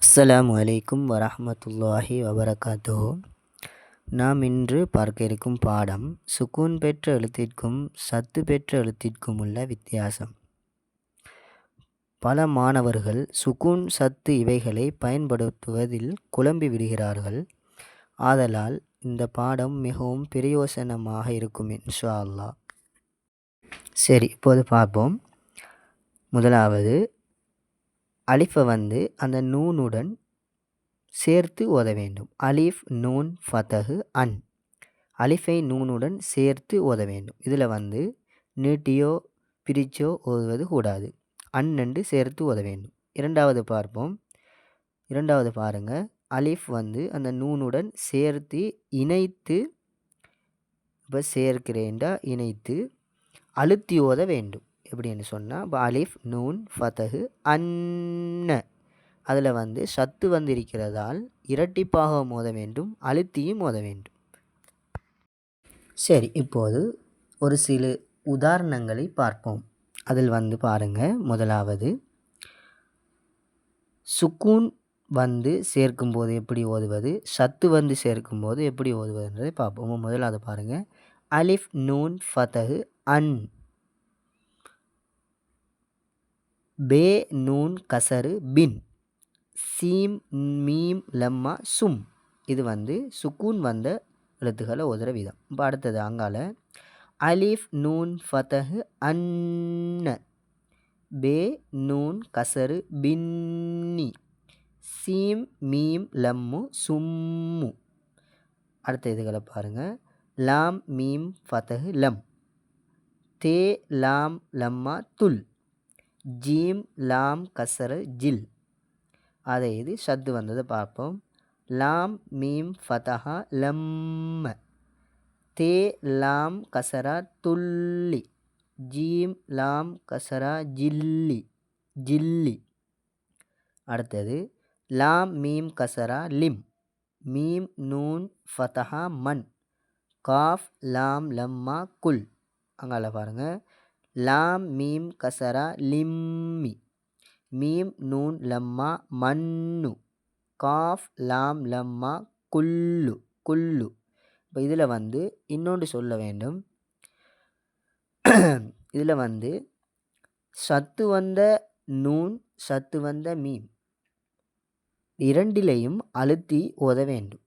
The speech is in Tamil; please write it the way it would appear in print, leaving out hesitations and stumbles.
அஸ்ஸலாமு அலைக்கும் வரஹ்மத்துல்லாஹி வபரகாத்துஹு. நாம் இன்று பார்க்க இருக்கும் பாடம் சுக்கூன் பெற்ற எழுத்திற்கும் சத்து பெற்ற எழுத்திற்கும் உள்ள வித்தியாசம். பல மாணவர்கள் சுக்கூன் சத்து இவைகளை பயன்படுத்துவதில் குழம்பி விடுகிறார்கள். ஆதலால் இந்த பாடம் மிகவும் பிரயோசனமாக இருக்கும் இன்ஷா அல்லாஹ். சரி, இப்போது பார்ப்போம். முதலாவது அலிஃபை அந்த நூனுடன் சேர்த்து ஓத வேண்டும். அலிஃப் நூன் ஃபதஹு அன். அலிஃபை நூனுடன் சேர்த்து ஓத வேண்டும். இதில் நீட்டியோ பிரிச்சோ ஓதுவது கூடாது. அன் என்று சேர்த்து ஓத வேண்டும். இரண்டாவது பார்ப்போம். இரண்டாவது பாருங்க, அலிஃப் அந்த நூனுடன் சேர்த்து இணைத்து, இப்போ சேர்க்கிறேன்டா இணைத்து அழுத்தி ஓத வேண்டும். எப்படின்னு சொன்னால், இப்போ அலிஃப் நூன் ஃபதஹு அன்ன, அதில் சத்து இருக்கிறதால் இரட்டிப்பாக மோத வேண்டும், அழுத்தியும் மோத வேண்டும். சரி, இப்போது ஒரு சில உதாரணங்களை பார்ப்போம். அதில் பாருங்கள். முதலாவது சுக்கூன் சேர்க்கும்போது எப்படி ஓதுவது, சத்து சேர்க்கும்போது எப்படி ஓதுவதுன்றதை பார்ப்போம். முதலாவது பாருங்கள். அலிஃப் நூன் ஃபதஹு அன். பே நூன் கசரு பின். சீம் மீம் லம்மா சும். இது சுக்கூன் எழுத்துக்களை ஓதுற விதம். இப்போ அடுத்தது அங்கால அலிஃப் நூன் ஃபதஹு அன்ன. பே நூன் கசரு பின்னி. சீம் மீம் லம்மு சும்மு. அடுத்த இதுகளை பாருங்கள். லாம் மீம் ஃபதஹு லம். தே லாம் லம்மா துல். ஜீம் லாம் கசரு ஜில். அதை இது சத்து வந்ததை பார்ப்போம். லாம் மீம் ஃபதஹா லம்ம. தே லாம் கசரா துல்லி. ஜீம் லாம் கசரா ஜில்லி ஜில்லி. அடுத்தது லாம் மீம் கசரா லிம். மீம் நூன் ஃபதஹா மன். காஃப் லாம் லம்மா குல். அங்கால பாருங்கள். லாம் மீம் கசரா லிம்மி. மீம் நூன் லம்மா மன்னு. காஃப் லாம் லம்மா குல்லு குல்லு. இப்போ இதில் இன்னொன்று சொல்ல வேண்டும். இதில் சத்து நூன் சத்து மீம் இரண்டிலையும் அழுத்தி ஓத வேண்டும்.